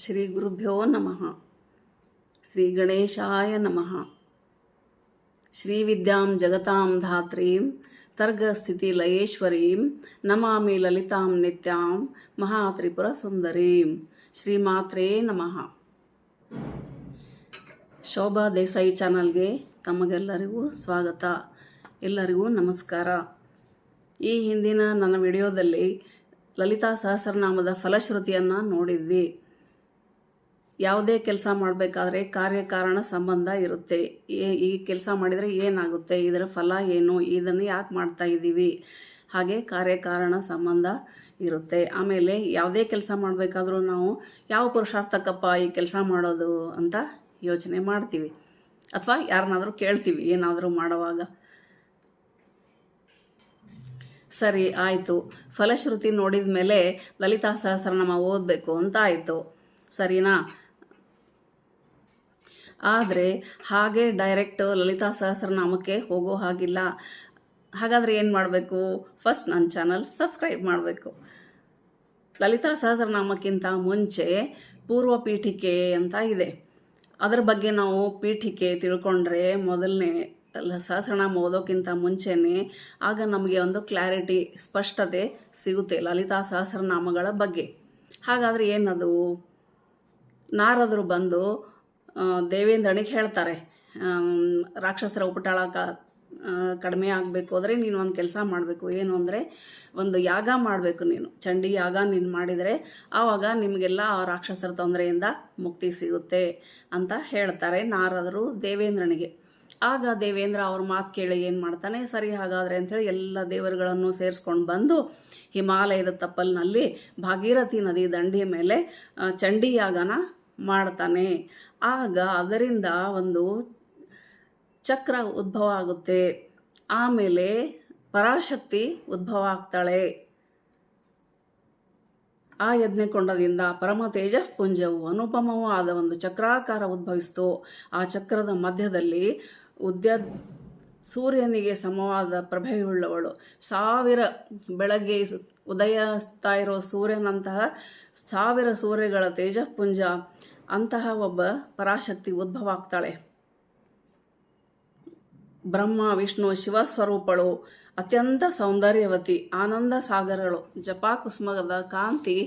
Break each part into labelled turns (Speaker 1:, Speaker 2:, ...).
Speaker 1: ಶ್ರೀ ಗುರುಭ್ಯೋ ನಮಃ. ಶ್ರೀ ಗಣೇಶಾಯ ನಮಃ. ಶ್ರೀ ವಿದ್ಯಾಂ ಜಗತಾಂ ಧಾತ್ರೀಂ ಸರ್ಗಸ್ಥಿತಿ ಲಯೇಶ್ವರೀಂ ನಮಾಮಿ ಲಲಿತಾಂ ನಿತ್ಯಾಂ ಮಹಾತ್ರಿಪುರ ಸುಂದರೀಂ. ಶ್ರೀಮಾತ್ರೇ ನಮಃ. ಶೋಭಾ ದೇಸಾಯಿ ಚಾನಲ್ಗೆ ತಮಗೆಲ್ಲರಿಗೂ ಸ್ವಾಗತ. ಎಲ್ಲರಿಗೂ ನಮಸ್ಕಾರ. ಈ ಹಿಂದಿನ ನನ್ನ ವಿಡಿಯೋದಲ್ಲಿ ಲಲಿತಾ ಸಹಸ್ರನಾಮದ ಫಲಶ್ರುತಿಯನ್ನು ನೋಡಿದ್ವಿ. ಯಾವುದೇ ಕೆಲಸ ಮಾಡಬೇಕಾದ್ರೆ ಕಾರ್ಯಕಾರಣ ಸಂಬಂಧ ಇರುತ್ತೆ. ಈ ಕೆಲಸ ಮಾಡಿದರೆ ಏನಾಗುತ್ತೆ, ಇದರ ಫಲ ಏನು, ಇದನ್ನು ಯಾಕೆ ಮಾಡ್ತಾ ಇದ್ದೀವಿ, ಹಾಗೆ ಕಾರ್ಯಕಾರಣ ಸಂಬಂಧ ಇರುತ್ತೆ. ಆಮೇಲೆ ಯಾವುದೇ ಕೆಲಸ ಮಾಡಬೇಕಾದ್ರೂ ನಾವು ಯಾವ ಪುರುಷಾರ್ಥಕ್ಕಪ್ಪ ಈ ಕೆಲಸ ಮಾಡೋದು ಅಂತ ಯೋಚನೆ ಮಾಡ್ತೀವಿ, ಅಥವಾ ಯಾರನ್ನಾದರೂ ಕೇಳ್ತೀವಿ ಏನಾದರೂ ಮಾಡುವಾಗ. ಸರಿ ಆಯಿತು, ಫಲಶ್ರುತಿ ನೋಡಿದ ಮೇಲೆ ಲಲಿತಾ ಸಹಸ್ರನಾಮ ಓದಬೇಕು ಅಂತ ಆಯಿತು, ಸರಿನಾ? ಆದರೆ ಹಾಗೆ ಡೈರೆಕ್ಟ್ ಲಲಿತಾ ಸಹಸ್ರನಾಮಕ್ಕೆ ಹೋಗೋ ಹಾಗಿಲ್ಲ. ಹಾಗಾದರೆ ಏನು ಮಾಡಬೇಕು? ಫಸ್ಟ್ ನನ್ನ ಚಾನಲ್ ಸಬ್ಸ್ಕ್ರೈಬ್ ಮಾಡಬೇಕು. ಲಲಿತಾ ಸಹಸ್ರನಾಮಕ್ಕಿಂತ ಮುಂಚೆ ಪೂರ್ವ ಪೀಠಿಕೆ ಅಂತ ಇದೆ. ಅದರ ಬಗ್ಗೆ ನಾವು ಪೀಠಿಕೆ ತಿಳ್ಕೊಂಡ್ರೆ ಮೊದಲನೇ ಸಹಸ್ರನಾಮ ಓದೋಕ್ಕಿಂತ ಮುಂಚೆನೇ ಆಗ ನಮಗೆ ಒಂದು ಕ್ಲಾರಿಟಿ, ಸ್ಪಷ್ಟತೆ ಸಿಗುತ್ತೆ ಲಲಿತಾ ಸಹಸ್ರನಾಮಗಳ ಬಗ್ಗೆ. ಹಾಗಾದರೆ ಏನದು? ನಾರದರು ಬಂದು ದೇವೇಂದ್ರನಿಗೆ ಹೇಳ್ತಾರೆ, ರಾಕ್ಷಸರ ಉಪಟಳ ಕಡಿಮೆ ಆಗಬೇಕು ಅಂದರೆ ನೀನು ಒಂದು ಕೆಲಸ ಮಾಡಬೇಕು. ಏನು ಅಂದರೆ ಒಂದು ಯಾಗ ಮಾಡಬೇಕು, ನೀನು ಚಂಡಿ ಯಾಗ ನೀನು ಮಾಡಿದರೆ ಆವಾಗ ನಿಮಗೆಲ್ಲ ಆ ರಾಕ್ಷಸರ ತೊಂದರೆಯಿಂದ ಮುಕ್ತಿ ಸಿಗುತ್ತೆ ಅಂತ ಹೇಳ್ತಾರೆ ನಾರದರು ದೇವೇಂದ್ರನಿಗೆ. ಆಗ ದೇವೇಂದ್ರ ಅವ್ರ ಮಾತು ಕೇಳಿ ಏನು ಮಾಡ್ತಾನೆ, ಸರಿ ಹಾಗಾದರೆ ಅಂಥೇಳಿ ಎಲ್ಲ ದೇವರುಗಳನ್ನು ಸೇರಿಸ್ಕೊಂಡು ಬಂದು ಹಿಮಾಲಯದ ತಪ್ಪಲಿನಲ್ಲಿ ಭಾಗೀರಥಿ ನದಿ ದಂಡೆಯ ಮೇಲೆ ಚಂಡಿ ಯಾಗನ ಮಾಡ್ತಾನೆ. ಆಗ ಅದರಿಂದ ಒಂದು ಚಕ್ರ ಉದ್ಭವ ಆಗುತ್ತೆ. ಆಮೇಲೆ ಪರಾಶಕ್ತಿ ಉದ್ಭವ ಆಗ್ತಾಳೆ. ಆ ಯಜ್ಞಕೊಂಡದಿಂದ ಪರಮ ತೇಜಃಪುಂಜವು ಅನುಪಮವೂ ಆದ ಒಂದು ಚಕ್ರಾಕಾರ ಉದ್ಭವಿಸಿತು. ಆ ಚಕ್ರದ ಮಧ್ಯದಲ್ಲಿ ಸೂರ್ಯನಿಗೆ ಸಮವಾದ ಪ್ರಭೆಯುಳ್ಳವಳು, 1000 ಬೆಳಗ್ಗೆ ಉದಯಿಸ್ತಾ ಇರೋ ಸೂರ್ಯನಂತಹ 1000 ಸೂರ್ಯಗಳ ತೇಜಃಪುಂಜ ಅಂತಹ ಒಬ್ಬ ಪರಾಶಕ್ತಿ ಉದ್ಭವ ಆಗ್ತಾಳೆ. ಬ್ರಹ್ಮ ವಿಷ್ಣು ಶಿವ ಸ್ವರೂಪಳು, ಅತ್ಯಂತ ಸೌಂದರ್ಯವತಿ, ಆನಂದ ಸಾಗರಳು, ಜಪಾಕುಸುಮದ ಕಾಂತಿ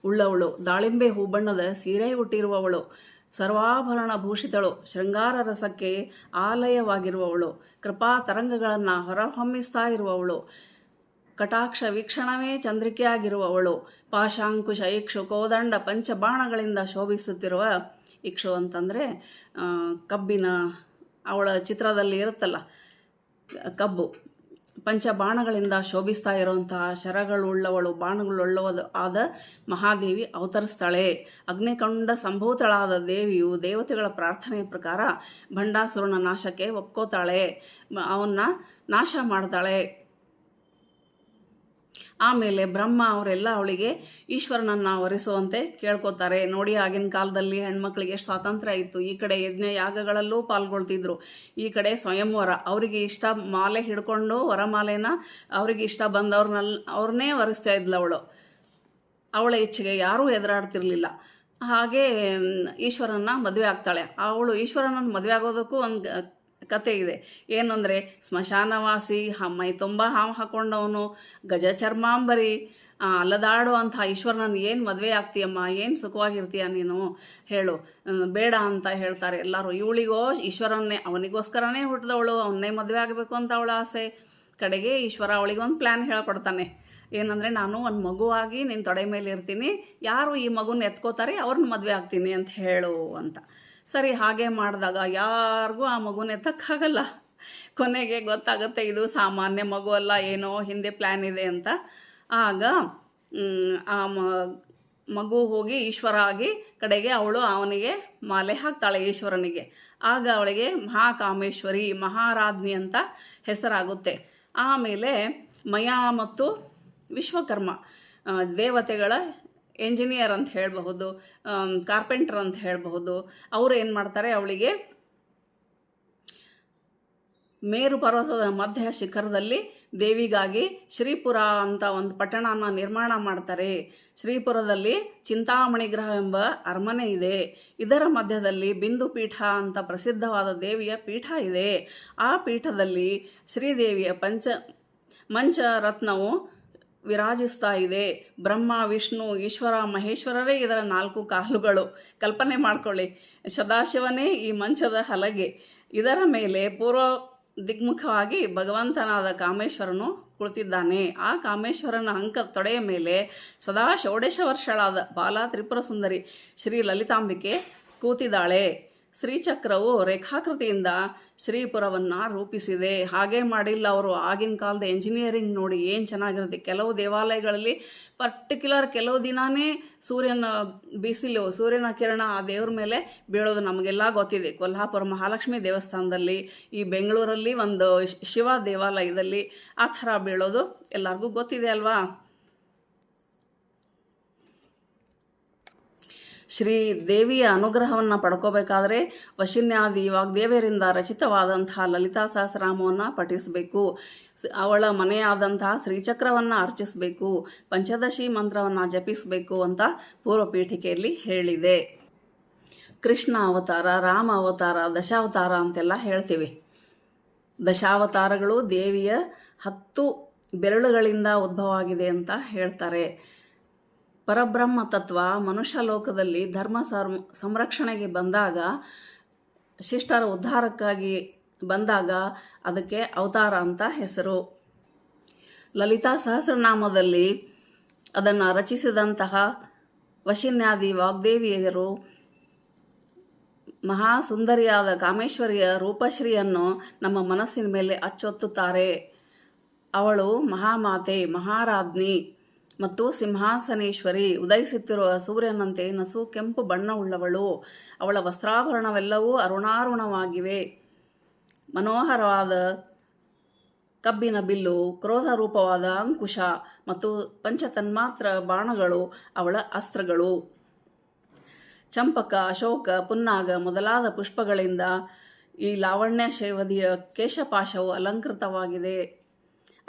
Speaker 1: ಉಳ್ಳವಳು, ದಾಳಿಂಬೆ ಹೂಬಣ್ಣದ ಸೀರೆ ಹುಟ್ಟಿರುವವಳು, ಸರ್ವಾಭರಣ ಭೂಷಿತಳು, ಶೃಂಗಾರ ರಸಕ್ಕೆ ಆಲಯವಾಗಿರುವವಳು, ಕೃಪಾ ತರಂಗಗಳನ್ನು ಹೊರಹೊಮ್ಮಿಸ್ತಾ ಇರುವವಳು, ಕಟಾಕ್ಷ ವೀಕ್ಷಣವೇ ಚಂದ್ರಿಕೆಯಾಗಿರುವವಳು, ಪಾಶಾಂಕುಶ ಇಕ್ಷು ಕೋದಂಡ ಪಂಚಬಾಣಗಳಿಂದ ಶೋಭಿಸುತ್ತಿರುವ, ಇಕ್ಷು ಅಂತಂದರೆ ಕಬ್ಬಿನ ಅವಳ ಚಿತ್ರದಲ್ಲಿ ಇರುತ್ತಲ್ಲ ಕಬ್ಬು, ಪಂಚಬಾಣಗಳಿಂದ ಶೋಭಿಸ್ತಾ ಇರುವಂತಹ ಶರಗಳುಳ್ಳವಳು, ಬಾಣಗಳುಳ್ಳವಳು ಆದ ಮಹಾದೇವಿ ಅವತರಿಸ್ತಾಳೆ. ಅಗ್ನಿಕೊಂಡ ಸಂಭೂತಳಾದ ದೇವಿಯು ದೇವತೆಗಳ ಪ್ರಾರ್ಥನೆಯ ಪ್ರಕಾರ ಭಂಡಾಸುರನ ನಾಶಕ್ಕೆ ಒಪ್ಕೋತಾಳೆ, ಅವನ್ನ ನಾಶ ಮಾಡ್ತಾಳೆ. ಆಮೇಲೆ ಬ್ರಹ್ಮ ಅವರೆಲ್ಲ ಅವಳಿಗೆ ಈಶ್ವರನನ್ನು ವರಿಸುವಂತೆ ಕೇಳ್ಕೊತಾರೆ. ನೋಡಿ, ಆಗಿನ ಕಾಲದಲ್ಲಿ ಹೆಣ್ಮಕ್ಳಿಗೆ ಸ್ವಾತಂತ್ರ್ಯ ಇತ್ತು. ಈ ಕಡೆ ಯಜ್ಞ ಯಾಗಗಳಲ್ಲೂ ಪಾಲ್ಗೊಳ್ತಿದ್ರು, ಈ ಕಡೆ ಸ್ವಯಂವರ. ಅವರಿಗೆ ಇಷ್ಟ ಮಾಲೆ ಹಿಡ್ಕೊಂಡು ವರಮಾಲೆನ ಅವ್ರಿಗೆ ಇಷ್ಟ ಅವ್ರನ್ನೇ ವರಿಸ್ತಾ ಇದ್ಲು ಅವಳು. ಅವಳ ಇಚ್ಛೆಗೆ ಯಾರೂ ಎದುರಾಡ್ತಿರ್ಲಿಲ್ಲ. ಹಾಗೆ ಈಶ್ವರನ ಮದುವೆ ಆಗ್ತಾಳೆ. ಅವಳು ಈಶ್ವರನನ್ನು ಮದುವೆ ಆಗೋದಕ್ಕೂ ಒಂದು ಕತೆ ಇದೆ. ಏನಂದರೆ ಸ್ಮಶಾನವಾಸಿ, ಮೈ ತುಂಬ ಹಾವು ಹಾಕೊಂಡವನು, ಗಜ ಚರ್ಮಾಂಬರಿ, ಅಲ್ಲದಾಡು ಅಂಥ ಈಶ್ವರನನ್ನು ಏನು ಮದುವೆ ಆಗ್ತೀಯಮ್ಮ, ಏನು ಸುಖವಾಗಿರ್ತೀಯ ನೀನು ಹೇಳು, ಬೇಡ ಅಂತ ಹೇಳ್ತಾರೆ ಎಲ್ಲರೂ. ಇವಳಿಗೋ ಈಶ್ವರನ್ನೇ, ಅವನಿಗೋಸ್ಕರನೇ ಹುಟ್ಟಿದವಳು, ಅವನ್ನೇ ಮದುವೆ ಆಗಬೇಕು ಅಂತ ಅವಳ ಆಸೆ. ಕಡೆಗೆ ಈಶ್ವರ ಅವಳಿಗೆ ಒಂದು ಪ್ಲ್ಯಾನ್ ಹೇಳ್ಕೊಡ್ತಾನೆ. ಏನಂದರೆ, ನಾನು ಒಂದು ಮಗುವಾಗಿ ನಿನ್ನ ತೊಡೆ ಮೇಲೆ ಇರ್ತೀನಿ, ಯಾರು ಈ ಮಗುನ ಎತ್ಕೋತಾರೆ ಅವ್ರನ್ನ ಮದುವೆ ಆಗ್ತೀನಿ ಅಂತ ಹೇಳು ಅಂತ. ಸರಿ, ಹಾಗೆ ಮಾಡಿದಾಗ ಯಾರಿಗೂ ಆ ಮಗುನ ಎತ್ತಕ್ಕಾಗಲ್ಲ. ಕೊನೆಗೆ ಗೊತ್ತಾಗುತ್ತೆ ಇದು ಸಾಮಾನ್ಯ ಮಗು ಅಲ್ಲ, ಏನೋ ಹಿಂದೆ ಪ್ಲ್ಯಾನ್ ಇದೆ ಅಂತ. ಆಗ ಆ ಮಗು ಹೋಗಿ ಈಶ್ವರ ಆಗಿ ಕಡೆಗೆ ಅವಳು ಅವನಿಗೆ ಮಾಲೆ ಹಾಕ್ತಾಳೆ, ಈಶ್ವರನಿಗೆ. ಆಗ ಅವಳಿಗೆ ಮಹಾಕಾಮೇಶ್ವರಿ, ಮಹಾರಾಜ್ಞಿ ಅಂತ ಹೆಸರಾಗುತ್ತೆ. ಆಮೇಲೆ ಮಯಾ ಮತ್ತು ವಿಶ್ವಕರ್ಮ, ದೇವತೆಗಳ ಎಂಜಿನಿಯರ್ ಅಂತ ಹೇಳಬಹುದು, ಕಾರ್ಪೆಂಟರ್ ಅಂತ ಹೇಳಬಹುದು. ಅವರು ಏನು ಮಾಡ್ತಾರೆ, ಅವಳಿಗೆ ಮೇರು ಪರ್ವತದ ಮಧ್ಯ ಶಿಖರದಲ್ಲಿ ದೇವಿಗಾಗಿ ಶ್ರೀಪುರ ಅಂತ ಒಂದು ಪಟ್ಟಣನ ನಿರ್ಮಾಣ ಮಾಡ್ತಾರೆ. ಶ್ರೀಪುರದಲ್ಲಿ ಚಿಂತಾಮಣಿ ಗ್ರಹವೆಂಬ ಅರಮನೆ ಇದೆ. ಇದರ ಮಧ್ಯದಲ್ಲಿ ಬಿಂದು ಪೀಠ ಅಂತ ಪ್ರಸಿದ್ಧವಾದ ದೇವಿಯ ಪೀಠ ಇದೆ. ಆ ಪೀಠದಲ್ಲಿ ಶ್ರೀದೇವಿಯ ಮಂಚರತ್ನವು ವಿರಾಜಿಸ್ತಾ ಇದೆ. ಬ್ರಹ್ಮ, ವಿಷ್ಣು, ಈಶ್ವರ, ಮಹೇಶ್ವರರೇ ಇದರ 4 ಕಾಲುಗಳು. ಕಲ್ಪನೆ ಮಾಡ್ಕೊಳ್ಳಿ, ಸದಾಶಿವನೇ ಈ ಮಂಚದ ಹಲಗೆ. ಇದರ ಮೇಲೆ ಪೂರ್ವ ದಿಗ್ಮುಖವಾಗಿ ಭಗವಂತನಾದ ಕಾಮೇಶ್ವರನು ಕುಳಿತಿದ್ದಾನೆ. ಆ ಕಾಮೇಶ್ವರನ ತೊಡೆಯ ಮೇಲೆ ಸದಾ ಷೋಡಶ ವರ್ಷಳಾದ ಬಾಲ ತ್ರಿಪುರ ಸುಂದರಿ ಶ್ರೀ ಲಲಿತಾಂಬಿಕೆ ಕೂತಿದ್ದಾಳೆ. ಶ್ರೀಚಕ್ರವು ರೇಖಾಕೃತಿಯಿಂದ ಶ್ರೀಪುರವನ್ನು ರೂಪಿಸಿದೆ. ಹಾಗೆ ಮಾಡಿಲ್ಲ ಅವರು. ಆಗಿನ ಕಾಲದ ಎಂಜಿನಿಯರಿಂಗ್ ನೋಡಿ ಏನು ಚೆನ್ನಾಗಿರುತ್ತೆ. ಕೆಲವು ದೇವಾಲಯಗಳಲ್ಲಿ ಪರ್ಟಿಕ್ಯುಲರ್ ಕೆಲವು ದಿನಾನೇ ಸೂರ್ಯನ ಕಿರಣ ಆ ದೇವ್ರ ಮೇಲೆ ಬೀಳೋದು ನಮಗೆಲ್ಲ ಗೊತ್ತಿದೆ. ಕೊಲ್ಹಾಪುರ ಮಹಾಲಕ್ಷ್ಮಿ ದೇವಸ್ಥಾನದಲ್ಲಿ, ಈ ಬೆಂಗಳೂರಲ್ಲಿ ಒಂದು ಶಿವ ದೇವಾಲಯದಲ್ಲಿ ಆ ಥರ ಬೀಳೋದು ಎಲ್ಲರಿಗೂ ಗೊತ್ತಿದೆ ಅಲ್ವಾ. ಶ್ರೀ ದೇವಿಯ ಅನುಗ್ರಹವನ್ನು ಪಡ್ಕೋಬೇಕಾದ್ರೆ ವಶಿನ್ಯಾದಿ ವಾಗ್ದೇವಿಯರಿಂದ ರಚಿತವಾದಂತಹ ಲಲಿತಾ ಸಹಸ್ರನಾಮವನ್ನು ಪಠಿಸಬೇಕು. ಅವಳ ಮನೆಯಾದಂತಹ ಶ್ರೀಚಕ್ರವನ್ನು ಅರ್ಚಿಸಬೇಕು. ಪಂಚದಶಿ ಮಂತ್ರವನ್ನು ಜಪಿಸಬೇಕು ಅಂತ ಪೂರ್ವಪೀಠಿಕೆಯಲ್ಲಿ ಹೇಳಿದೆ. ಕೃಷ್ಣ ಅವತಾರ, ರಾಮ ಅವತಾರ, ದಶಾವತಾರ ಅಂತೆಲ್ಲ ಹೇಳ್ತೀವಿ. ದಶಾವತಾರಗಳು ದೇವಿಯ 10 ಬೆರಳುಗಳಿಂದ ಉದ್ಭವವಾಗಿದೆ ಅಂತ ಹೇಳ್ತಾರೆ. ಪರಬ್ರಹ್ಮ ತತ್ವ ಮನುಷ್ಯ ಲೋಕದಲ್ಲಿ ಧರ್ಮ ಸಂರಕ್ಷಣೆಗೆ ಬಂದಾಗ, ಶಿಷ್ಟರ ಉದ್ಧಾರಕ್ಕಾಗಿ ಬಂದಾಗ ಅದಕ್ಕೆ ಅವತಾರ ಅಂತ ಹೆಸರು. ಲಲಿತಾ ಸಹಸ್ರನಾಮದಲ್ಲಿ ಅದನ್ನು ರಚಿಸಿದಂತಹ ವಶಿನ್ಯಾದಿ ವಾಗ್ದೇವಿಯರು ಮಹಾಸುಂದರಿಯಾದ ಕಾಮೇಶ್ವರಿಯ ರೂಪಶ್ರೀಯನ್ನು ನಮ್ಮ ಮನಸ್ಸಿನ ಮೇಲೆ ಅಚ್ಚೊತ್ತುತ್ತಾರೆ. ಅವಳು ಮಹಾಮಾತೆ, ಮಹಾರಾಜ್ಞಿ ಮತ್ತು ಸಿಂಹಾಸನೇಶ್ವರಿ. ಉದಯಿಸುತ್ತಿರುವ ಸೂರ್ಯನಂತೆ ನಸು ಕೆಂಪು ಬಣ್ಣವುಳ್ಳವಳು. ಅವಳ ವಸ್ತ್ರಾಭರಣವೆಲ್ಲವೂ ಅರುಣಾರುಣವಾಗಿವೆ. ಮನೋಹರವಾದ ಕಬ್ಬಿನ ಬಿಲ್ಲು, ಕ್ರೋಧ ರೂಪವಾದ ಅಂಕುಶ ಮತ್ತು ಪಂಚತನ್ಮಾತ್ರ ಬಾಣಗಳು ಅವಳ ಅಸ್ತ್ರಗಳು. ಚಂಪಕ, ಅಶೋಕ, ಪುನ್ನಾಗ ಮೊದಲಾದ ಪುಷ್ಪಗಳಿಂದ ಈ ಲಾವಣ್ಯ ಶೈವದಿಯ ಕೇಶಪಾಶವು ಅಲಂಕೃತವಾಗಿದೆ.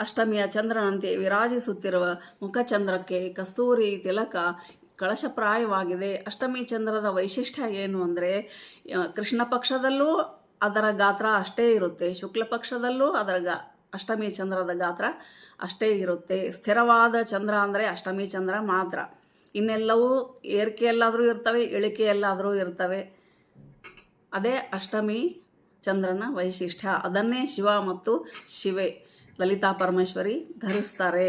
Speaker 1: ಅಷ್ಟಮಿಯ ಚಂದ್ರನಂತೆ ವಿರಾಜಿಸುತ್ತಿರುವ ಮುಖಚಂದ್ರಕ್ಕೆ ಕಸ್ತೂರಿ ತಿಲಕ ಕಳಶಪ್ರಾಯವಾಗಿದೆ. ಅಷ್ಟಮಿ ಚಂದ್ರದ ವೈಶಿಷ್ಟ್ಯ ಏನು ಅಂದರೆ, ಕೃಷ್ಣ ಪಕ್ಷದಲ್ಲೂ ಅದರ ಗಾತ್ರ ಅಷ್ಟೇ ಇರುತ್ತೆ, ಶುಕ್ಲ ಪಕ್ಷದಲ್ಲೂ ಅಷ್ಟಮಿ ಚಂದ್ರದ ಗಾತ್ರ ಅಷ್ಟೇ ಇರುತ್ತೆ. ಸ್ಥಿರವಾದ ಚಂದ್ರ ಅಂದರೆ ಅಷ್ಟಮಿ ಚಂದ್ರ ಮಾತ್ರ. ಇನ್ನೆಲ್ಲವೂ ಏರಿಕೆಯಲ್ಲಾದರೂ ಇರ್ತವೆ, ಇಳಿಕೆಯಲ್ಲಾದರೂ ಇರ್ತವೆ. ಅದೇ ಅಷ್ಟಮಿ ಚಂದ್ರನ ವೈಶಿಷ್ಟ್ಯ. ಅದನ್ನೇ ಶಿವ ಮತ್ತು ಶಿವೆ ಲಲಿತಾ ಪರಮೇಶ್ವರಿ ಧರಿಸ್ತಾರೆ.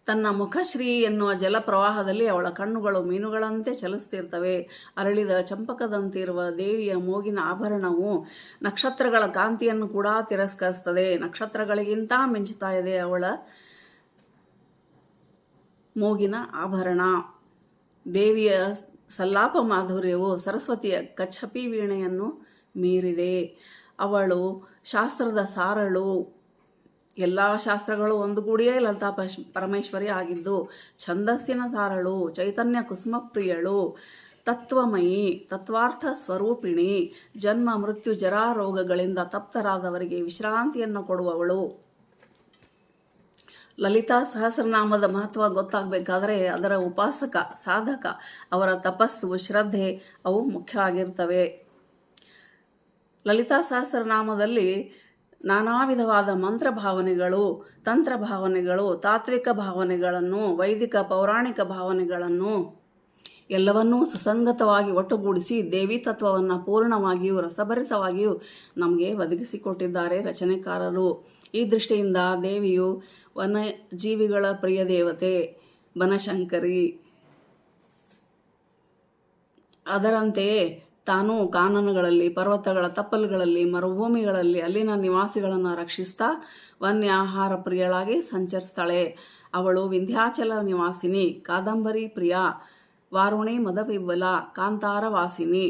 Speaker 1: ತನ್ನ ಮುಖಶ್ರೀ ಎನ್ನುವ ಜಲಪ್ರವಾಹದಲ್ಲಿ ಅವಳ ಕಣ್ಣುಗಳು ಮೀನುಗಳಂತೆ ಚಲಿಸ್ತಿರ್ತವೆ. ಅರಳಿದ ಚಂಪಕದಂತಿರುವ ದೇವಿಯ ಮೂಗಿನ ಆಭರಣವು ನಕ್ಷತ್ರಗಳ ಕಾಂತಿಯನ್ನು ಕೂಡ ತಿರಸ್ಕರಿಸ್ತದೆ. ನಕ್ಷತ್ರಗಳಿಗಿಂತ ಮಿಂಚುತ್ತಾ ಇದೆ ಅವಳ ಮೂಗಿನ ಆಭರಣ. ದೇವಿಯ ಸಲ್ಲಾಪ ಮಾಧುರ್ಯವು ಸರಸ್ವತಿಯ ಕಚ್ಚಪಿ ವೀಣೆಯನ್ನು ಮೀರಿದೆ. ಅವಳು ಶಾಸ್ತ್ರದ ಸಾರಳು. ಎಲ್ಲ ಶಾಸ್ತ್ರಗಳು ಒಂದುಗೂಡಿಯೇ ಲಲಿತಾ ಪರಮೇಶ್ವರಿ ಆಗಿದ್ದು. ಛಂದಸ್ಸಿನ ಸಾರಳು, ಚೈತನ್ಯ ಕುಸುಮಪ್ರಿಯಳು, ತತ್ವಮಯಿ, ತತ್ವಾರ್ಥ ಸ್ವರೂಪಿಣಿ, ಜನ್ಮ ಮೃತ್ಯು ಜರಾ ರೋಗಗಳಿಂದ ತಪ್ತರಾದವರಿಗೆ ವಿಶ್ರಾಂತಿಯನ್ನು ಕೊಡುವವಳು. ಲಲಿತಾ ಸಹಸ್ರನಾಮದ ಮಹತ್ವ ಗೊತ್ತಾಗಬೇಕಾದ್ರೆ ಅದರ ಉಪಾಸಕ, ಸಾಧಕ, ಅವರ ತಪಸ್ಸು, ಶ್ರದ್ಧೆ ಅವು ಮುಖ್ಯ ಆಗಿರ್ತವೆ. ಲಲಿತಾ ಸಹಸ್ರನಾಮದಲ್ಲಿ ನಾನಾ ವಿಧವಾದ ಮಂತ್ರ ಭಾವನೆಗಳು, ತಂತ್ರ ಭಾವನೆಗಳು, ತಾತ್ವಿಕ ಭಾವನೆಗಳನ್ನು, ವೈದಿಕ ಪೌರಾಣಿಕ ಭಾವನೆಗಳನ್ನು ಎಲ್ಲವನ್ನೂ ಸುಸಂಗತವಾಗಿ ಒಟ್ಟುಗೂಡಿಸಿ ದೇವಿ ತತ್ವವನ್ನು ಪೂರ್ಣವಾಗಿಯೂ ರಸಭರಿತವಾಗಿಯೂ ನಮಗೆ ಒದಗಿಸಿಕೊಟ್ಟಿದ್ದಾರೆ ರಚನೆಕಾರರು. ಈ ದೃಷ್ಟಿಯಿಂದ ದೇವಿಯು ವನ್ಯಜೀವಿಗಳ ಪ್ರಿಯ ದೇವತೆ, ಬನಶಂಕರಿ. ಅದರಂತೆಯೇ ತಾನು ಕಾನನಗಳಲ್ಲಿ, ಪರ್ವತಗಳ ತಪ್ಪಲುಗಳಲ್ಲಿ, ಮರುಭೂಮಿಗಳಲ್ಲಿ ಅಲ್ಲಿನ ನಿವಾಸಿಗಳನ್ನು ರಕ್ಷಿಸ್ತಾ ವನ್ಯಾಹಾರ ಪ್ರಿಯಳಾಗಿ ಸಂಚರಿಸ್ತಾಳೆ. ಅವಳು ವಿಂಧ್ಯಾಚಲ ನಿವಾಸಿನಿ, ಕಾದಂಬರಿ ಪ್ರಿಯ, ವಾರುಣಿ ಮದವಿವ್ವಲ, ಕಾಂತಾರ ವಾಸಿನಿ.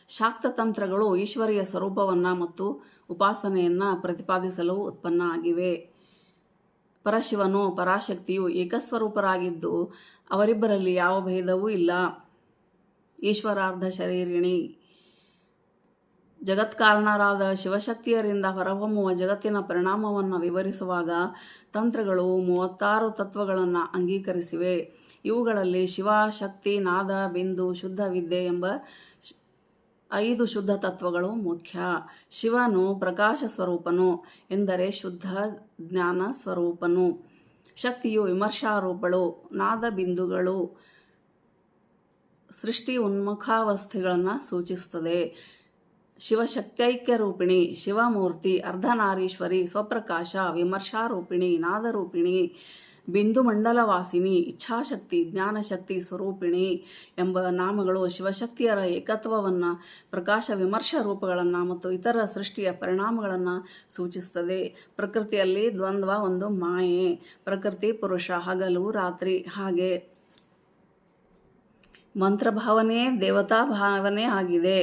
Speaker 1: ಶಾಕ್ತತಂತ್ರಗಳು ಈಶ್ವರಿಯ ಸ್ವರೂಪವನ್ನು ಮತ್ತು ಉಪಾಸನೆಯನ್ನು ಪ್ರತಿಪಾದಿಸಲು ಉತ್ಪನ್ನ ಆಗಿವೆ. ಪರಶಿವನು ಪರಾಶಕ್ತಿಯು ಏಕಸ್ವರೂಪರಾಗಿದ್ದು ಅವರಿಬ್ಬರಲ್ಲಿ ಯಾವ ಭೇದವೂ ಇಲ್ಲ. ಈಶ್ವರಾರ್ಧ ಶರೀರಿಣಿ. ಜಗತ್ಕಾರಣರಾದ ಶಿವಶಕ್ತಿಯರಿಂದ ಹೊರಹೊಮ್ಮುವ ಜಗತ್ತಿನ ಪರಿಣಾಮವನ್ನು ವಿವರಿಸುವಾಗ ತಂತ್ರಗಳು 36 ತತ್ವಗಳನ್ನು ಅಂಗೀಕರಿಸಿವೆ. ಇವುಗಳಲ್ಲಿ ಶಿವ, ಶಕ್ತಿ, ನಾದ, ಬಿಂದು, ಶುದ್ಧ ವಿದ್ಯೆ ಎಂಬ 5 ಶುದ್ಧ ತತ್ವಗಳು ಮುಖ್ಯ. ಶಿವನು ಪ್ರಕಾಶ ಸ್ವರೂಪನು ಎಂದರೆ ಶುದ್ಧ ಜ್ಞಾನ ಸ್ವರೂಪನು. ಶಕ್ತಿಯು ವಿಮರ್ಶಾರೂಪಳು. ನಾದ ಬಿಂದುಗಳು ಸೃಷ್ಟಿ ಉನ್ಮುಖಾವಸ್ಥೆಗಳನ್ನು ಸೂಚಿಸುತ್ತದೆ. ಶಿವಶಕ್ತೈಕ್ಯ ರೂಪಿಣಿ, ಶಿವಮೂರ್ತಿ, ಅರ್ಧನಾರೀಶ್ವರಿ, ಸ್ವಪ್ರಕಾಶ, ವಿಮರ್ಶಾರೂಪಿಣಿ, ನಾದರೂಪಿಣಿ, ಬಿಂದುಮಂಡಲವಾಸಿನಿ, ಇಚ್ಛಾಶಕ್ತಿ, ಜ್ಞಾನಶಕ್ತಿ ಸ್ವರೂಪಿಣಿ ಎಂಬ ನಾಮಗಳು ಶಿವಶಕ್ತಿಯರ ಏಕತ್ವವನ್ನು, ಪ್ರಕಾಶ ವಿಮರ್ಶ ರೂಪಗಳನ್ನು ಮತ್ತು ಇತರ ಸೃಷ್ಟಿಯ ಪರಿಣಾಮಗಳನ್ನು ಸೂಚಿಸುತ್ತದೆ. ಪ್ರಕೃತಿಯಲ್ಲಿ ದ್ವಂದ್ವ ಒಂದು ಮಾಯೆ. ಪ್ರಕೃತಿ ಪುರುಷ, ಹಗಲು ರಾತ್ರಿ. ಹಾಗೆ ಮಂತ್ರಭಾವನೆ ದೇವತಾ ಭಾವನೆ ಆಗಿದೆ.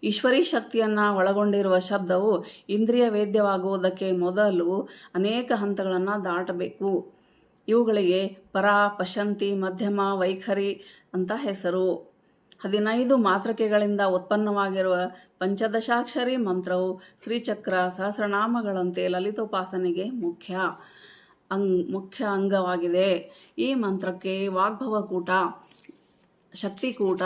Speaker 1: ಈಶ್ವರಿ ಶಕ್ತಿಯನ್ನು ಒಳಗೊಂಡಿರುವ ಶಬ್ದವು ಇಂದ್ರಿಯ ವೇದ್ಯವಾಗುವುದಕ್ಕೆ ಮೊದಲು ಅನೇಕ ಹಂತಗಳನ್ನು ದಾಟಬೇಕು. ಇವುಗಳಿಗೆ ಪರ, ಪಶಂತಿ, ಮಧ್ಯಮ, ವೈಖರಿ ಅಂತ ಹೆಸರು. 15 ಮಾತೃಕೆಗಳಿಂದ ಉತ್ಪನ್ನವಾಗಿರುವ ಪಂಚದಶಾಕ್ಷರಿ ಮಂತ್ರವು ಶ್ರೀಚಕ್ರ, ಸಹಸ್ರನಾಮಗಳಂತೆ ಲಲಿತೋಪಾಸನೆಗೆ ಮುಖ್ಯ ಅಂಗವಾಗಿದೆ. ಈ ಮಂತ್ರಕ್ಕೆ ವಾಗ್ಭವಕೂಟ, ಶಕ್ತಿಕೂಟ,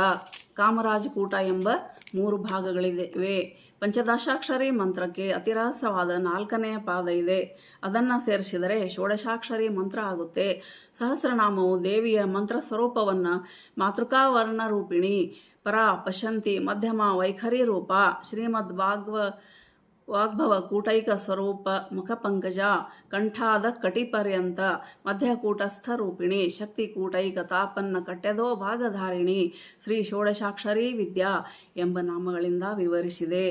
Speaker 1: ಕಾಮರಾಜಕೂಟ ಎಂಬ 3 ಭಾಗಗಳಿವೆ. ಪಂಚದಶಾಕ್ಷರಿ ಮಂತ್ರಕ್ಕೆ ಅತಿರಹಸ್ಯವಾದ 4ನೆಯ ಪಾದ ಇದೆ. ಅದನ್ನು ಸೇರಿಸಿದರೆ ಷೋಡಶಾಕ್ಷರಿ ಮಂತ್ರ ಆಗುತ್ತೆ. ಸಹಸ್ರನಾಮವು ದೇವಿಯ ಮಂತ್ರ ಸ್ವರೂಪವನ್ನು ಮಾತೃಕಾವರ್ಣ ರೂಪಿಣಿ, ಪರ, ಪಶಂತಿ, ಮಧ್ಯಮ, ವೈಖರಿ ರೂಪ, ಶ್ರೀಮದ್ ವಾಗ್ಭವ ಕೂಟೈಕ ಸ್ವರೂಪ, ಮುಖಪಂಕಜ, ಕಂಠಾದ ಕಟಿಪರ್ಯಂತ, ಮಧ್ಯಕೂಟಸ್ಥ ರೂಪಿಣಿ, ಶಕ್ತಿ ಕೂಟೈಕ ತಾಪನ್ನ ಕಟ್ಟೆದೋ ಭಾಗಧಾರಿಣಿ, ಶ್ರೀ ಷೋಡಶಾಕ್ಷರಿ ವಿದ್ಯಾ ಎಂಬ ನಾಮಗಳಿಂದ ವಿವರಿಸಿದೆ.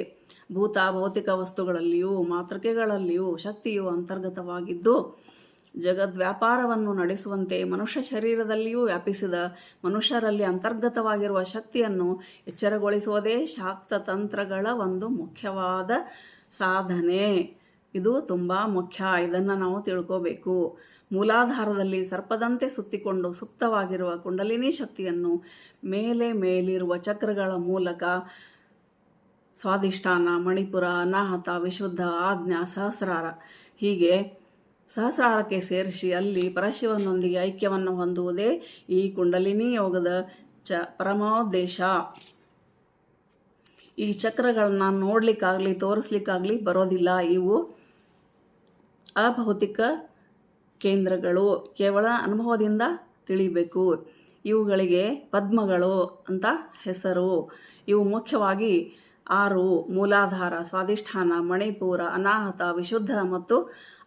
Speaker 1: ಭೂತ ಭೌತಿಕ ವಸ್ತುಗಳಲ್ಲಿಯೂ ಮಾತೃಕೆಗಳಲ್ಲಿಯೂ ಶಕ್ತಿಯು ಅಂತರ್ಗತವಾಗಿದ್ದು ಜಗದ್ವ್ಯಾಪಾರವನ್ನು ನಡೆಸುವಂತೆ ಮನುಷ್ಯ ಶರೀರದಲ್ಲಿಯೂ ವ್ಯಾಪಿಸಿದ ಮನುಷ್ಯರಲ್ಲಿ ಅಂತರ್ಗತವಾಗಿರುವ ಶಕ್ತಿಯನ್ನು ಎಚ್ಚರಗೊಳಿಸುವುದೇ ಶಾಕ್ತ ತಂತ್ರಗಳ ಒಂದು ಮುಖ್ಯವಾದ ಸಾಧನೆ. ಇದು ತುಂಬ ಮುಖ್ಯ. ಇದನ್ನು ನಾವು ತಿಳ್ಕೋಬೇಕು. ಮೂಲಾಧಾರದಲ್ಲಿ ಸರ್ಪದಂತೆ ಸುತ್ತಿಕೊಂಡು ಸುಪ್ತವಾಗಿರುವ ಕುಂಡಲಿನಿ ಶಕ್ತಿಯನ್ನು ಮೇಲಿರುವ ಚಕ್ರಗಳ ಮೂಲಕ ಸ್ವಾಧಿಷ್ಠಾನ, ಮಣಿಪುರ, ಅನಾಹತ, ವಿಶುದ್ಧ, ಆಜ್ಞಾ, ಸಹಸ್ರಾರ ಹೀಗೆ ಸಹಸ್ರಾರಕ್ಕೆ ಸೇರಿಸಿ ಅಲ್ಲಿ ಪರಶಿವನೊಂದಿಗೆ ಐಕ್ಯವನ್ನು ಹೊಂದುವುದೇ ಈ ಕುಂಡಲಿನಿ ಯೋಗದ ಪರಮೋದ್ದೇಶ. ಈ ಚಕ್ರಗಳನ್ನ ನೋಡ್ಲಿಕ್ಕಾಗಲಿ ತೋರಿಸ್ಲಿಕ್ಕಾಗಲಿ ಬರೋದಿಲ್ಲ. ಇವು ಅಭೌತಿಕ ಕೇಂದ್ರಗಳು, ಕೇವಲ ಅನುಭವದಿಂದ ತಿಳಿಬೇಕು. ಇವುಗಳಿಗೆ ಪದ್ಮಗಳು ಅಂತ ಹೆಸರು. ಇವು ಮುಖ್ಯವಾಗಿ 6: ಮೂಲಾಧಾರ, ಸ್ವಾಧಿಷ್ಠಾನ, ಮಣಿಪುರ, ಅನಾಹತ, ವಿಶುದ್ಧ ಮತ್ತು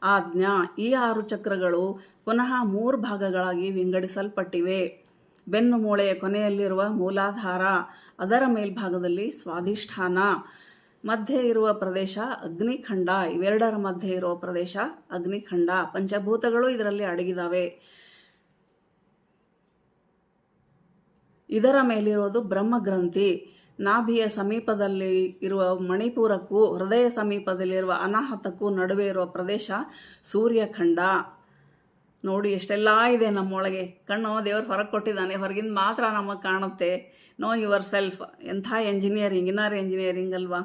Speaker 1: ಆಜ್ಞಾ. ಈ 6 ಚಕ್ರಗಳು ಪುನಃ 3 ಭಾಗಗಳಾಗಿ ವಿಂಗಡಿಸಲ್ಪಟ್ಟಿವೆ. ಬೆನ್ನು ಮೂಳೆಯ ಕೊನೆಯಲ್ಲಿರುವ ಮೂಲಾಧಾರ, ಅದರ ಮೇಲ್ಭಾಗದಲ್ಲಿ ಸ್ವಾಧಿಷ್ಠಾನ, ಮಧ್ಯೆ ಇರುವ ಪ್ರದೇಶ ಅಗ್ನಿಖಂಡ, ಇವೆರಡರ ಮಧ್ಯೆ ಇರುವ ಪ್ರದೇಶ ಅಗ್ನಿಖಂಡ. ಪಂಚಭೂತಗಳು ಇದರಲ್ಲಿ ಅಡಗಿದಾವೆ. ಇದರ ಮೇಲಿರೋದು ಬ್ರಹ್ಮಗ್ರಂಥಿ. ನಾಭಿಯ ಸಮೀಪದಲ್ಲಿ ಇರುವ ಮಣಿಪುರಕ್ಕೂ ಹೃದಯ ಸಮೀಪದಲ್ಲಿರುವ ಅನಾಹತಕ್ಕೂ ನಡುವೆ ಇರುವ ಪ್ರದೇಶ ಸೂರ್ಯಖಂಡ. ನೋಡಿ ಎಷ್ಟೆಲ್ಲ ಇದೆ ನಮ್ಮೊಳಗೆ. ಕಣ್ಣು ದೇವರು ಹೊರಗೆ ಕೊಟ್ಟಿದ್ದಾನೆ, ಹೊರಗಿಂದ ಮಾತ್ರ ನಮಗೆ ಕಾಣುತ್ತೆ. Know your self. ಎಂಥ ಇನ್ನರ್ ಎಂಜಿನಿಯರಿಂಗ್ ಅಲ್ವಾ.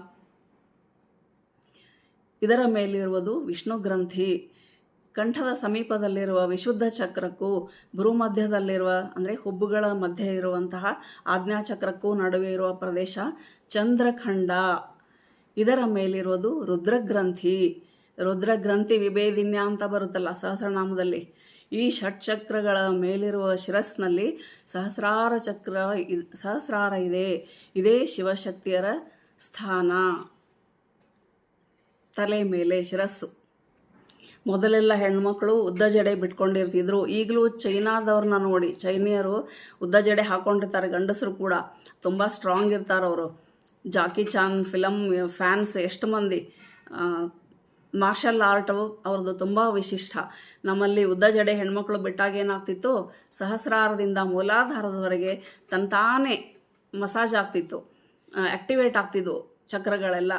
Speaker 1: ಇದರ ಮೇಲಿರುವುದು ವಿಷ್ಣು ಗ್ರಂಥಿ. ಕಂಠದ ಸಮೀಪದಲ್ಲಿರುವ ವಿಶುದ್ಧ ಚಕ್ರಕ್ಕೂ ಭ್ರೂಮಧ್ಯದಲ್ಲಿರುವ ಅಂದರೆ ಹುಬ್ಬುಗಳ ಮಧ್ಯೆ ಇರುವಂತಹ ಆಜ್ಞಾಚಕ್ರಕ್ಕೂ ನಡುವೆ ಇರುವ ಪ್ರದೇಶ ಚಂದ್ರಖಂಡ. ಇದರ ಮೇಲಿರೋದು ರುದ್ರಗ್ರಂಥಿ. ರುದ್ರಗ್ರಂಥಿ ವಿಭೇದಿನ್ಯ ಅಂತ ಬರುತ್ತಲ್ಲ ಸಹಸ್ರನಾಮದಲ್ಲಿ. ಈ ಷಟ್ಚಕ್ರಗಳ ಮೇಲಿರುವ ಶಿರಸ್ನಲ್ಲಿ ಸಹಸ್ರಾರ ಇದೆ. ಇದೇ ಶಿವಶಕ್ತಿಯರ ಸ್ಥಾನ. ತಲೆ ಮೇಲೆ ಶಿರಸ್ಸು. ಮೊದಲೆಲ್ಲ ಹೆಣ್ಮಕ್ಳು ಉದ್ದ ಜಡೆ ಬಿಟ್ಕೊಂಡಿರ್ತಿದ್ರು. ಈಗಲೂ ಚೈನಾದವ್ರನ್ನ ನೋಡಿ, ಚೈನಿಯರು ಉದ್ದ ಜಡೆ ಹಾಕ್ಕೊಂಡಿರ್ತಾರೆ. ಗಂಡಸರು ಕೂಡ ತುಂಬ ಸ್ಟ್ರಾಂಗ್ ಇರ್ತಾರೆ ಅವರು. ಜಾಕಿ ಚಾನ್ ಫಿಲಮ್ ಫ್ಯಾನ್ಸ್ ಎಷ್ಟು ಮಂದಿ. ಮಾರ್ಷಲ್ ಆರ್ಟು ಅವ್ರದ್ದು ತುಂಬ ವಿಶಿಷ್ಟ. ನಮ್ಮಲ್ಲಿ ಉದ್ದ ಜಡೆ ಹೆಣ್ಮಕ್ಳು ಬಿಟ್ಟಾಗ ಏನಾಗ್ತಿತ್ತು, ಸಹಸ್ರಾರದಿಂದ ಮೂಲಾಧಾರದವರೆಗೆ ತಂತಾನೇ ಮಸಾಜ್ ಆಗ್ತಿತ್ತು, ಆ್ಯಕ್ಟಿವೇಟ್ ಆಗ್ತಿದ್ವು ಚಕ್ರಗಳೆಲ್ಲ.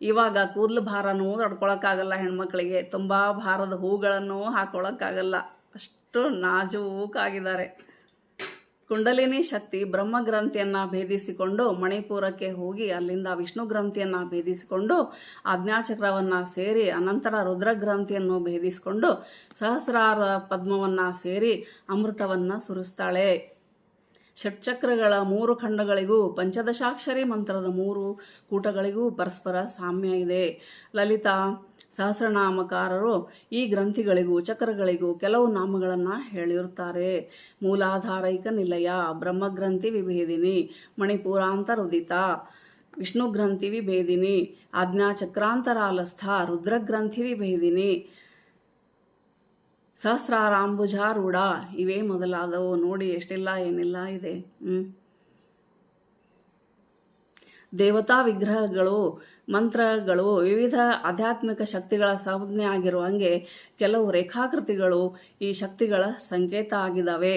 Speaker 1: ಇವಾಗ ಕೂದಲು ಭಾರನೂ ತಡ್ಕೊಳಕ್ಕಾಗಲ್ಲ ಹೆಣ್ಮಕ್ಳಿಗೆ. ತುಂಬ ಭಾರದ ಹೂಗಳನ್ನು ಹಾಕೊಳ್ಳೋಕ್ಕಾಗಲ್ಲ, ಅಷ್ಟು ನಾಜೂಕಾಗಿದ್ದಾರೆ. ಕುಂಡಲಿನಿ ಶಕ್ತಿ ಬ್ರಹ್ಮ ಗ್ರಂಥಿಯನ್ನು ಭೇದಿಸಿಕೊಂಡು ಮಣಿಪುರಕ್ಕೆ ಹೋಗಿ ಅಲ್ಲಿಂದ ವಿಷ್ಣು ಗ್ರಂಥಿಯನ್ನು ಭೇದಿಸಿಕೊಂಡು ಆಜ್ಞಾಚಕ್ರವನ್ನು ಸೇರಿ ಅನಂತರ ರುದ್ರ ಗ್ರಂಥಿಯನ್ನು ಭೇದಿಸಿಕೊಂಡು ಸಹಸ್ರಾರ ಪದ್ಮವನ್ನು ಸೇರಿ ಅಮೃತವನ್ನು ಸುರಿಸ್ತಾಳೆ. ಷಟ್ಚಕ್ರಗಳ 3 ಖಂಡಗಳಿಗೂ ಪಂಚದಶಾಕ್ಷರಿ ಮಂತ್ರದ 3 ಕೂಟಗಳಿಗೂ ಪರಸ್ಪರ ಸಾಮ್ಯ ಇದೆ. ಲಲಿತಾ ಸಹಸ್ರನಾಮಕಾರರು ಈ ಗ್ರಂಥಿಗಳಿಗೂ ಚಕ್ರಗಳಿಗೂ ಕೆಲವು ನಾಮಗಳನ್ನು ಹೇಳಿರುತ್ತಾರೆ. ಮೂಲಾಧಾರೈಕ ನಿಲಯ, ಬ್ರಹ್ಮಗ್ರಂಥಿ ವಿಭೇದಿನಿ, ಮಣಿಪುರಾಂತರುದಿತ, ವಿಷ್ಣು ಗ್ರಂಥಿ ವಿಭೇದಿನಿ, ಆಜ್ಞಾಚಕ್ರಾಂತರಾಲಸ್ಥ, ರುದ್ರಗ್ರಂಥಿ ವಿಭೇದಿನಿ, ಸಹಸ್ರಾರಾಂಬುಜಾರೂಢ ಇವೇ ಮೊದಲಾದವು. ನೋಡಿ ಎಷ್ಟೆಲ್ಲ ಏನೆಲ್ಲ ಇದೆ. ದೇವತಾ ವಿಗ್ರಹಗಳು, ಮಂತ್ರಗಳು, ವಿವಿಧ ಆಧ್ಯಾತ್ಮಿಕ ಶಕ್ತಿಗಳ ಸಂಜ್ಞೆ ಆಗಿರುವಂಗೆ ಕೆಲವು ರೇಖಾಕೃತಿಗಳು ಈ ಶಕ್ತಿಗಳ ಸಂಕೇತ ಆಗಿದ್ದಾವೆ.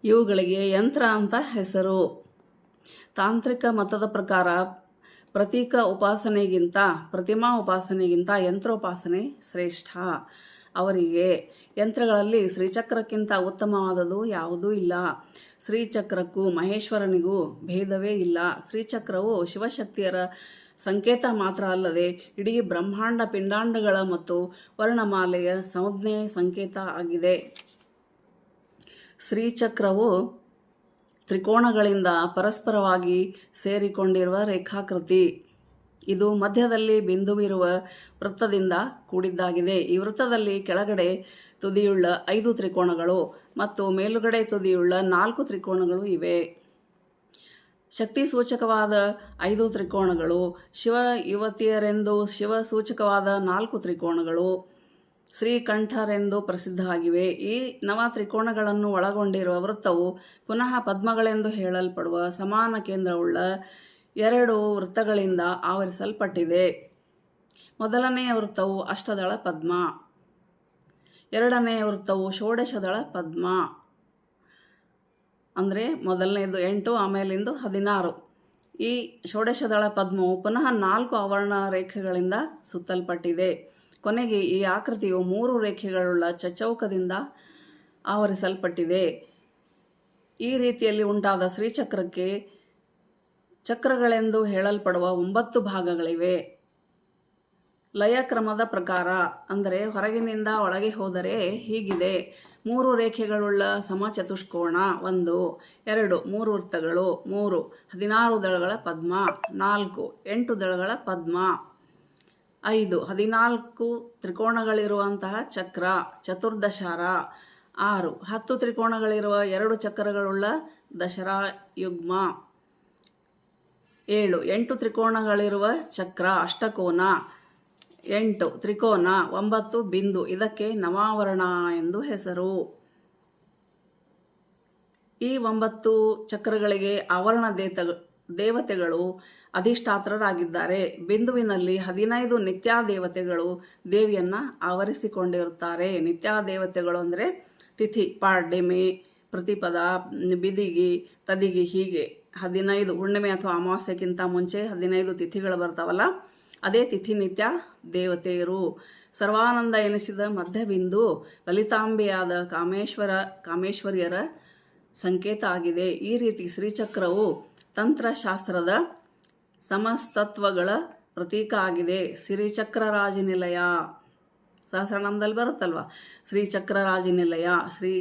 Speaker 1: ಇವುಗಳಿಗೆ ಯಂತ್ರ ಅಂತ ಹೆಸರು. ತಾಂತ್ರಿಕ ಮತದ ಪ್ರಕಾರ ಪ್ರತೀಕ ಉಪಾಸನೆಗಿಂತ ಪ್ರತಿಮಾ ಉಪಾಸನೆಗಿಂತ ಯಂತ್ರೋಪಾಸನೆ ಶ್ರೇಷ್ಠ. ಅವರಿಗೆ ಯಂತ್ರಗಳಲ್ಲಿ ಶ್ರೀಚಕ್ರಕ್ಕಿಂತ ಉತ್ತಮವಾದದ್ದು ಯಾವುದೂ ಇಲ್ಲ. ಶ್ರೀಚಕ್ರಕ್ಕೂ ಮಹೇಶ್ವರನಿಗೂ ಭೇದವೇ ಇಲ್ಲ. ಶ್ರೀಚಕ್ರವು ಶಿವಶಕ್ತಿಯರ ಸಂಕೇತ ಮಾತ್ರ ಅಲ್ಲದೆ ಇಡೀ ಬ್ರಹ್ಮಾಂಡ ಪಿಂಡಾಂಡಗಳ ಮತ್ತು ವರ್ಣಮಾಲೆಯ ಸಂಜ್ಞೆ ಸಂಕೇತ ಆಗಿದೆ. ಶ್ರೀಚಕ್ರವು ತ್ರಿಕೋಣಗಳಿಂದ ಪರಸ್ಪರವಾಗಿ ಸೇರಿಕೊಂಡಿರುವ ರೇಖಾಕೃತಿ. ಇದು ಮಧ್ಯದಲ್ಲಿ ಬಿಂದುವಿರುವ ವೃತ್ತದಿಂದ ಕೂಡಿದ್ದಾಗಿದೆ. ಈ ವೃತ್ತದಲ್ಲಿ ಕೆಳಗಡೆ ತುದಿಯುಳ್ಳ 5 ತ್ರಿಕೋಣಗಳು ಮತ್ತು ಮೇಲುಗಡೆ ತುದಿಯುಳ್ಳ 4 ತ್ರಿಕೋಣಗಳು ಇವೆ. ಶಕ್ತಿ ಸೂಚಕವಾದ 5 ತ್ರಿಕೋಣಗಳು, ಶಿವ ಯುವತಿಯರೆಂದು ಶಿವ ಸೂಚಕವಾದ 4 ತ್ರಿಕೋಣಗಳು ಶ್ರೀಕಂಠರೆಂದು ಪ್ರಸಿದ್ಧ ಆಗಿವೆ. ಈ 9 ತ್ರಿಕೋಣಗಳನ್ನು ಒಳಗೊಂಡಿರುವ ವೃತ್ತವು ಪುನಃ ಪದ್ಮಗಳೆಂದು ಹೇಳಲ್ಪಡುವ ಸಮಾನ ಕೇಂದ್ರವುಳ್ಳ 2 ವೃತ್ತಗಳಿಂದ ಆವರಿಸಲ್ಪಟ್ಟಿದೆ. ಮೊದಲನೆಯ ವೃತ್ತವು ಅಷ್ಟದಳ ಪದ್ಮ, ಎರಡನೆಯ ವೃತ್ತವು ಷೋಡಶದಳ ಪದ್ಮ. ಅಂದರೆ ಮೊದಲನೆಯದು 8, ಆಮೇಲಿಂದು 16. ಈ ಷೋಡಶದಳ ಪದ್ಮವು ಪುನಃ 4 ಆವರಣ ರೇಖೆಗಳಿಂದ ಸುತ್ತಲ್ಪಟ್ಟಿದೆ. ಕೊನೆಗೆ ಈ ಆಕೃತಿಯು 3 ರೇಖೆಗಳುಳ್ಳ ಚಚ್ಚೌಕದಿಂದ ಆವರಿಸಲ್ಪಟ್ಟಿದೆ. ಈ ರೀತಿಯಲ್ಲಿ ಉಂಟಾದ ಶ್ರೀಚಕ್ರಕ್ಕೆ ಚಕ್ರಗಳೆಂದು ಹೇಳಲ್ಪಡುವ 9 ಭಾಗಗಳಿವೆ. ಲಯಕ್ರಮದ ಪ್ರಕಾರ ಅಂದರೆ ಹೊರಗಿನಿಂದ ಒಳಗೆ ಹೋದರೆ ಹೀಗಿದೆ. 3 ರೇಖೆಗಳುಳ್ಳ ಸಮಚತುಷ್ಕೋಣ 1, 2, 3 ವೃತ್ತಗಳು, 3, 16 ದಳಗಳ ಪದ್ಮ, 4, 8 ದಳಗಳ ಪದ್ಮ, 5, 14 ತ್ರಿಕೋಣಗಳಿರುವಂತಹ ಚಕ್ರ ಚತುರ್ದಶಾರ, 6, 10 ತ್ರಿಕೋಣಗಳಿರುವ 2 ಚಕ್ರಗಳುಳ್ಳ ದಶರಾಯುಗ್ಮ, 7, 8 ತ್ರಿಕೋಣಗಳಿರುವ ಚಕ್ರ ಅಷ್ಟಕೋನ, 8 ತ್ರಿಕೋನ, 9 ಬಿಂದು. ಇದಕ್ಕೆ ನವಾವರಣ ಎಂದು ಹೆಸರು. ಈ 9 ಚಕ್ರಗಳಿಗೆ ಆವರಣ ದೇವತೆಗಳು ಅಧಿಷ್ಠಾತ್ರರಾಗಿದ್ದಾರೆ. ಬಿಂದುವಿನಲ್ಲಿ 15 ನಿತ್ಯಾದೇವತೆಗಳು ದೇವಿಯನ್ನು ಆವರಿಸಿಕೊಂಡಿರುತ್ತಾರೆ. ನಿತ್ಯಾದೇವತೆಗಳು ಅಂದರೆ ತಿಥಿ, ಪಾಡ್ಯಮಿ, ಪ್ರತಿಪದ, ಬಿದಿಗಿ, ತದಿಗಿ ಹೀಗೆ 15 ಹುಣ್ಣಿಮೆ ಅಥವಾ ಅಮಾವಾಸ್ಯಕ್ಕಿಂತ ಮುಂಚೆ 15 ತಿಥಿಗಳು ಬರ್ತಾವಲ್ಲ, ಅದೇ ತಿಥಿ ನಿತ್ಯ ದೇವತೆಯರು. ಸರ್ವಾನಂದ ಎನಿಸಿದ ಮಧ್ಯಬಿಂದು ಲಲಿತಾಂಬೆಯಾದ ಕಾಮೇಶ್ವರಿಯರ ಸಂಕೇತ ಆಗಿದೆ. ಈ ರೀತಿ ಶ್ರೀಚಕ್ರವು ತಂತ್ರಶಾಸ್ತ್ರದ ಸಮಸ್ತತ್ವಗಳ ಪ್ರತೀಕ ಆಗಿದೆ. ಶ್ರೀಚಕ್ರರಾಜನಿಲಯ ಸಹಸ್ರನಾಮದಲ್ಲಿ ಬರುತ್ತಲ್ವ, ಶ್ರೀಚಕ್ರರಾಜನಿಲಯ, ಶ್ರೀ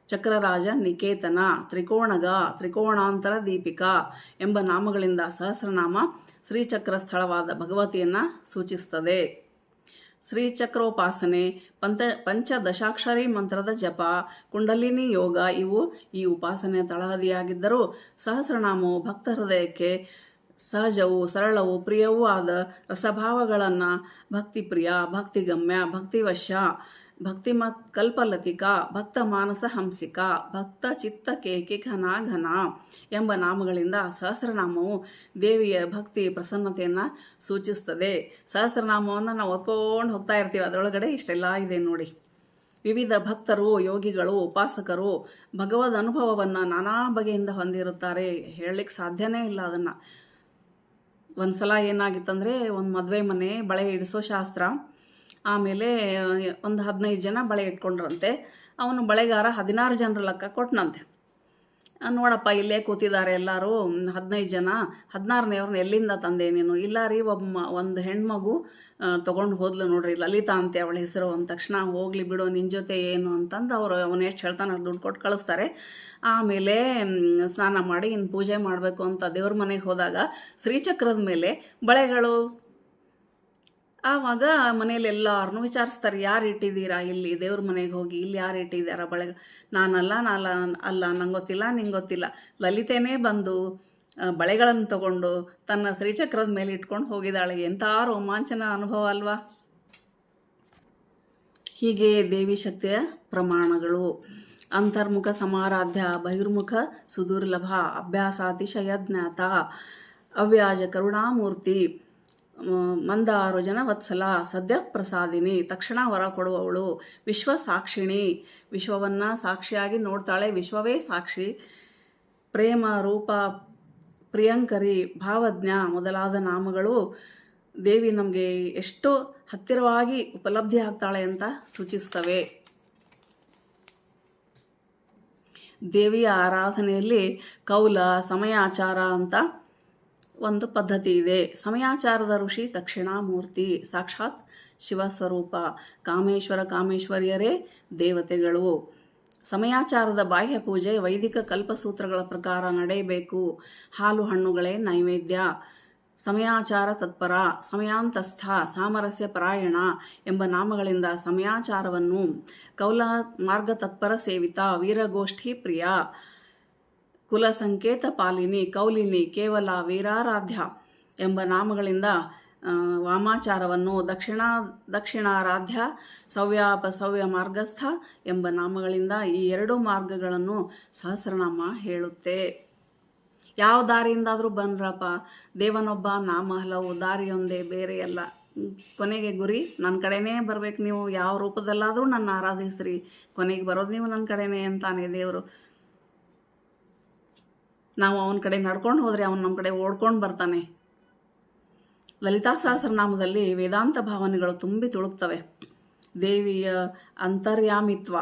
Speaker 1: ಚಕ್ರರಾಜ ನಿಕೇತನ, ತ್ರಿಕೋಣಗ, ತ್ರಿಕೋಣಾಂತರ ದೀಪಿಕಾ ಎಂಬ ನಾಮಗಳಿಂದ ಸಹಸ್ರನಾಮ ಶ್ರೀಚಕ್ರ ಸ್ಥಳವಾದ ಭಗವತಿಯನ್ನು ಸೂಚಿಸುತ್ತದೆ. ಶ್ರೀಚಕ್ರೋಪಾಸನೆ, ಪಂಚದಶಾಕ್ಷರಿ ಮಂತ್ರದ ಜಪ, ಕುಂಡಲಿನಿ ಯೋಗ ಇವು ಈ ಉಪಾಸನೆಯ ತಳಹದಿಯಾಗಿದ್ದರೂ ಸಹಸ್ರನಾಮವು ಭಕ್ತ ಹೃದಯಕ್ಕೆ ಸಹಜವೂ ಸರಳವೂ ಪ್ರಿಯವೂ ಆದ ರಸಭಾವಗಳನ್ನು ಭಕ್ತಿಪ್ರಿಯ, ಭಕ್ತಿಗಮ್ಯ, ಭಕ್ತಿವಶ್ಯ, ಭಕ್ತಿಮತ್ ಕಲ್ಪಲತಿಕಾ, ಭಕ್ತ ಮಾನಸ ಹಂಸಿಕಾ, ಭಕ್ತ ಚಿತ್ತ ಕೇಕಿ ಘನ ಘನ ಎಂಬ ನಾಮಗಳಿಂದ ಸಹಸ್ರನಾಮವು ದೇವಿಯ ಭಕ್ತಿ ಪ್ರಸನ್ನತೆಯನ್ನು ಸೂಚಿಸ್ತದೆ. ಸಹಸ್ರನಾಮವನ್ನು ನಾವು ಓದ್ಕೊಂಡು ಹೋಗ್ತಾ ಇರ್ತೀವಿ. ಅದರೊಳಗಡೆ ಇಷ್ಟೆಲ್ಲ ಇದೆ ನೋಡಿ. ವಿವಿಧ ಭಕ್ತರು, ಯೋಗಿಗಳು, ಉಪಾಸಕರು ಭಗವದ್ ಅನುಭವವನ್ನು ನಾನಾ ಬಗೆಯಿಂದ ಹೊಂದಿರುತ್ತಾರೆ. ಹೇಳಲಿಕ್ಕೆ ಸಾಧ್ಯನೇ ಇಲ್ಲ ಅದನ್ನು. ಒಂದು ಸಲ ಏನಾಗಿತ್ತಂದರೆ, ಒಂದು ಮದುವೆ ಮನೆ ಬಳೆ ಇಡಿಸೋ ಶಾಸ್ತ್ರ. ಆಮೇಲೆ ಒಂದು 15 ಜನ ಬಳೆ ಇಟ್ಕೊಂಡ್ರಂತೆ. ಅವನು ಬಳೆಗಾರ 16 ಜನರ ಲೆಕ್ಕ ಕೊಟ್ಟನಂತೆ. ನೋಡಪ್ಪ ಇಲ್ಲೇ ಕೂತಿದ್ದಾರೆ ಎಲ್ಲರೂ 15 ಜನ, 16ನೇವ್ರನ್ನ ಎಲ್ಲಿಂದ ತಂದೆ ನೀನು? ಇಲ್ಲ ರೀ, ಒಂದು ಹೆಣ್ಮಗು ತೊಗೊಂಡು ಹೋದ್ಲು ನೋಡ್ರಿ, ಲಲಿತಾ ಅಂತೆ ಅವಳ ಹೆಸರು. ಅಂದ ತಕ್ಷಣ ಹೋಗ್ಲಿ ಬಿಡು, ನಿನ್ನ ಜೊತೆ ಏನು ಅಂತಂದು ಅವನು ಎಷ್ಟು ಹೇಳ್ತಾನೆ ದುಡ್ಡು ಕೊಟ್ಟು ಕಳಿಸ್ತಾರೆ. ಆಮೇಲೆ ಸ್ನಾನ ಮಾಡಿ ಇನ್ನು ಪೂಜೆ ಮಾಡಬೇಕು ಅಂತ ದೇವ್ರ ಮನೆಗೆ ಹೋದಾಗ ಶ್ರೀಚಕ್ರದ ಮೇಲೆ ಬಳೆಗಳು. ಆವಾಗ ಮನೇಲಿ ಎಲ್ಲರನ್ನೂ ವಿಚಾರಿಸ್ತಾರೆ, ಯಾರು ಇಟ್ಟಿದ್ದೀರಾ ಇಲ್ಲಿ ದೇವ್ರ ಮನೆಗೆ ಹೋಗಿ, ಇಲ್ಲಿ ಯಾರು ಇಟ್ಟಿದ್ದಾರ ಬಳೆ? ನಾನಲ್ಲ ನಂಗೆ ಗೊತ್ತಿಲ್ಲ, ನಿಂಗೆ ಗೊತ್ತಿಲ್ಲ. ಲಲಿತೆನೇ ಬಂದು ಬಳೆಗಳನ್ನು ತಗೊಂಡು ತನ್ನ ಶ್ರೀಚಕ್ರದ ಮೇಲೆ ಇಟ್ಕೊಂಡು ಹೋಗಿದ್ದಾಳೆ. ಎಂಥ ರೋಮಾಂಚನ ಅನುಭವ ಅಲ್ವಾ? ಹೀಗೆ ದೇವಿ ಶಕ್ತಿಯ ಪ್ರಮಾಣಗಳು. ಅಂತರ್ಮುಖ ಸಮಾರಾಧ್ಯ, ಬಹಿರ್ಮುಖ ಸುದುರ್ಲಭ, ಅಭ್ಯಾಸಾತಿಶಯ ಜ್ಞಾತ, ಅವ್ಯಾಜ ಕರುಣಾಮೂರ್ತಿ, ಮಂದಾರು ಜನವತ್ಸಲ, ಸದ್ಯ ಪ್ರಸಾದಿನಿ, ತಕ್ಷಣ ವರ ಕೊಡುವವಳು, ವಿಶ್ವ ಸಾಕ್ಷಿಣಿ, ವಿಶ್ವವನ್ನು ಸಾಕ್ಷಿಯಾಗಿ ನೋಡ್ತಾಳೆ, ವಿಶ್ವವೇ ಸಾಕ್ಷಿ, ಪ್ರೇಮ ರೂಪ, ಪ್ರಿಯಂಕರಿ, ಭಾವಜ್ಞ ಮೊದಲಾದ ನಾಮಗಳು ದೇವಿ ನಮಗೆ ಎಷ್ಟು ಹತ್ತಿರವಾಗಿ ಉಪಲಬ್ಧಿ ಆಗ್ತಾಳೆ ಅಂತ ಸೂಚಿಸ್ತವೆ. ದೇವಿಯ ಆರಾಧನೆಯಲ್ಲಿ ಕೌಲ ಸಮಯಾಚಾರ ಅಂತ ಒಂದು ಪದ್ಧತಿ ಇದೆ. ಸಮಯಾಚಾರದ ಋಷಿ ದಕ್ಷಿಣಾಮೂರ್ತಿ, ಸಾಕ್ಷಾತ್ ಶಿವಸ್ವರೂಪ. ಕಾಮೇಶ್ವರ ಕಾಮೇಶ್ವರಿಯರೇ ದೇವತೆಗಳು. ಸಮಯಾಚಾರದ ಬಾಹ್ಯ ಪೂಜೆ ವೈದಿಕ ಕಲ್ಪಸೂತ್ರಗಳ ಪ್ರಕಾರ ನಡೆಯಬೇಕು. ಹಾಲು ಹಣ್ಣುಗಳೇ ನೈವೇದ್ಯ. ಸಮಯಾಚಾರ ತತ್ಪರ, ಸಮಯಾಂತಸ್ಥ, ಸಾಮರಸ್ಯ ಪರಾಯಣ ಎಂಬ ನಾಮಗಳಿಂದ ಸಮಯಾಚಾರವನ್ನು, ಕೌಲ ಮಾರ್ಗ ತತ್ಪರ ಸೇವಿತ, ವೀರಗೋಷ್ಠಿ ಪ್ರಿಯ, ಕುಲ ಸಂಕೇತ ಪಾಲಿನಿ, ಕೌಲಿನಿ, ಕೇವಲ ವೀರಾರಾಧ್ಯ ಎಂಬ ನಾಮಗಳಿಂದ ವಾಮಾಚಾರವನ್ನು, ದಕ್ಷಿಣಾರಾಧ್ಯ, ಸವ್ಯ ಮಾರ್ಗಸ್ಥ ಎಂಬ ನಾಮಗಳಿಂದ ಈ 2 ಮಾರ್ಗಗಳನ್ನು ಸಹಸ್ರನಾಮ ಹೇಳುತ್ತೆ. ಯಾವ ದಾರಿಯಿಂದಾದರೂ ಬಂದ್ರಪ್ಪ, ದೇವನೊಬ್ಬ, ನಾಮ ಹಲವು, ದಾರಿಯೊಂದೇ, ಬೇರೆ ಅಲ್ಲ. ಕೊನೆಗೆ ಗುರಿ ನನ್ನ ಕಡೆನೇ ಬರ್ಬೇಕು. ನೀವು ಯಾವ ರೂಪದಲ್ಲಾದರೂ ನನ್ನ ಆರಾಧಿಸ್ರಿ, ಕೊನೆಗೆ ಬರೋದು ನೀವು ನನ್ನ ಕಡೆನೇ ಅಂತಾನೆ ದೇವರು. ನಾವು ಅವನ ಕಡೆ ನಡ್ಕೊಂಡು ಹೋದರೆ ಅವನು ನಮ್ಮ ಕಡೆ ಓಡ್ಕೊಂಡು ಬರ್ತಾನೆ. ಲಲಿತಾ ಸಹಸ್ರನಾಮದಲ್ಲಿ ವೇದಾಂತ ಭಾವನೆಗಳು ತುಂಬಿ ತುಳುಕ್ತವೆ. ದೇವಿಯ ಅಂತರ್ಯಾಮಿತ್ವ,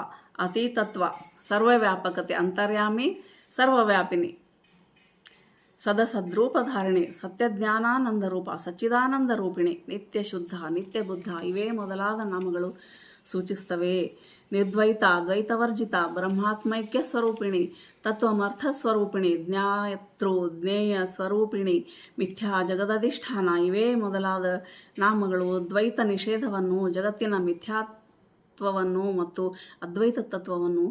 Speaker 1: ಅತೀತತ್ವ, ಸರ್ವವ್ಯಾಪಕತೆ, ಅಂತರ್ಯಾಮಿ, ಸರ್ವವ್ಯಾಪಿನಿ, ಸದಸದ್ರೂಪಧಾರಿಣಿ, ಸತ್ಯಜ್ಞಾನಾನಂದ ರೂಪ, ಸಚ್ಚಿದಾನಂದ ರೂಪಿಣಿ, ನಿತ್ಯ ಶುದ್ಧ, ನಿತ್ಯ ಬುದ್ಧ ಇವೇ ಮೊದಲಾದ ನಾಮಗಳು ಸೂಚಿಸ್ತವೆ. ನಿರ್ದ್ವೈತ, ದ್ವೈತವರ್ಜಿತ, ಬ್ರಹ್ಮಾತ್ಮೈಕ್ಯ ಸ್ವರೂಪಿಣಿ, ತತ್ವಮರ್ಥ ಸ್ವರೂಪಿಣಿ, ಜ್ಞಾತೃ ಜ್ಞೇಯ ಸ್ವರೂಪಿಣಿ, ಮಿಥ್ಯಾ ಜಗದಧಿಷ್ಠಾನ ಇವೇ ಮೊದಲಾದ ನಾಮಗಳು ದ್ವೈತ ನಿಷೇಧವನ್ನು, ಜಗತ್ತಿನ ಮಿಥ್ಯಾತ್ವವನ್ನು ಮತ್ತು ಅದ್ವೈತ ತತ್ವವನ್ನು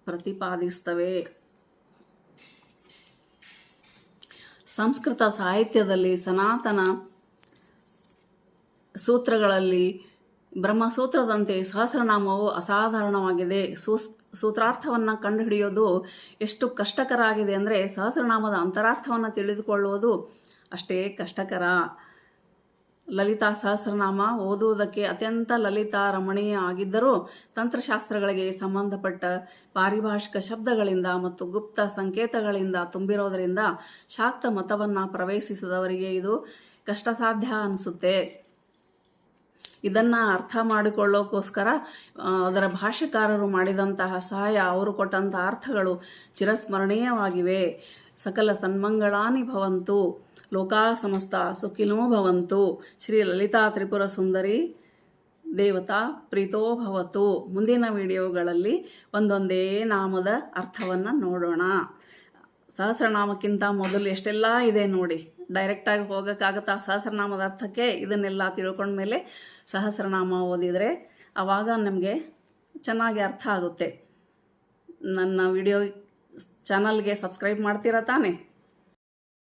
Speaker 1: ಪ್ರತಿಪಾದಿಸ್ತವೆ. ಸಂಸ್ಕೃತ ಸಾಹಿತ್ಯದಲ್ಲಿ ಸನಾತನ ಸೂತ್ರಗಳಲ್ಲಿ ಬ್ರಹ್ಮಸೂತ್ರದಂತೆ ಸಹಸ್ರನಾಮವು ಅಸಾಧಾರಣವಾಗಿದೆ. ಸೂತ್ರಾರ್ಥವನ್ನು ಕಂಡುಹಿಡಿಯೋದು ಎಷ್ಟು ಕಷ್ಟಕರ ಆಗಿದೆ ಅಂದರೆ ಸಹಸ್ರನಾಮದ ಅಂತರಾರ್ಥವನ್ನು ತಿಳಿದುಕೊಳ್ಳುವುದು ಅಷ್ಟೇ ಕಷ್ಟಕರ. ಲಲಿತಾ ಸಹಸ್ರನಾಮ ಓದುವುದಕ್ಕೆ ಅತ್ಯಂತ ಲಲಿತಾ ರಮಣೀಯ ಆಗಿದ್ದರೂ ತಂತ್ರಶಾಸ್ತ್ರಗಳಿಗೆ ಸಂಬಂಧಪಟ್ಟ ಪಾರಿಭಾಷಿಕ ಶಬ್ದಗಳಿಂದ ಮತ್ತು ಗುಪ್ತ ಸಂಕೇತಗಳಿಂದ ತುಂಬಿರೋದರಿಂದ ಶಾಕ್ತ ಮತವನ್ನು ಪ್ರವೇಶಿಸಿದವರಿಗೆ ಇದು ಕಷ್ಟಸಾಧ್ಯ ಅನಿಸುತ್ತೆ. ಇದನ್ನು ಅರ್ಥ ಮಾಡಿಕೊಳ್ಳೋಕ್ಕೋಸ್ಕರ ಅದರ ಭಾಷ್ಯಕಾರರು ಮಾಡಿದಂತಹ ಸಹಾಯ, ಅವರು ಕೊಟ್ಟಂತಹ ಅರ್ಥಗಳು ಚಿರಸ್ಮರಣೀಯವಾಗಿವೆ. ಸಕಲ ಸನ್ಮಂಗಳಾನಿ ಭವಂತು, ಲೋಕಾ ಸಮಸ್ತ ಸುಖಿನೋ ಭವಂತು, ಶ್ರೀ ಲಲಿತಾ ತ್ರಿಪುರ ಸುಂದರಿ ದೇವತಾ ಪ್ರೀತೋ ಭವತು. ಮುಂದಿನ ವಿಡಿಯೋಗಳಲ್ಲಿ ಒಂದೊಂದೇ ನಾಮದ ಅರ್ಥವನ್ನು ನೋಡೋಣ. ಸಹಸ್ರನಾಮಕ್ಕಿಂತ ಮೊದಲು ಎಷ್ಟೆಲ್ಲ ಇದೆ ನೋಡಿ. ಡೈರೆಕ್ಟಾಗಿ ಹೋಗೋಕ್ಕಾಗತ್ತಾ ಸಹಸ್ರನಾಮದ ಅರ್ಥಕ್ಕೆ? ಇದನ್ನೆಲ್ಲ ತಿಳ್ಕೊಂಡ್ಮೇಲೆ ಸಹಸ್ರನಾಮ ಓದಿದರೆ ಆವಾಗ ನಮಗೆ ಚೆನ್ನಾಗಿ ಅರ್ಥ ಆಗುತ್ತೆ. ನನ್ನ ವಿಡಿಯೋ ಚಾನಲ್ಗೆ ಸಬ್ಸ್ಕ್ರೈಬ್ ಮಾಡ್ತೀರಾ ತಾನೇ?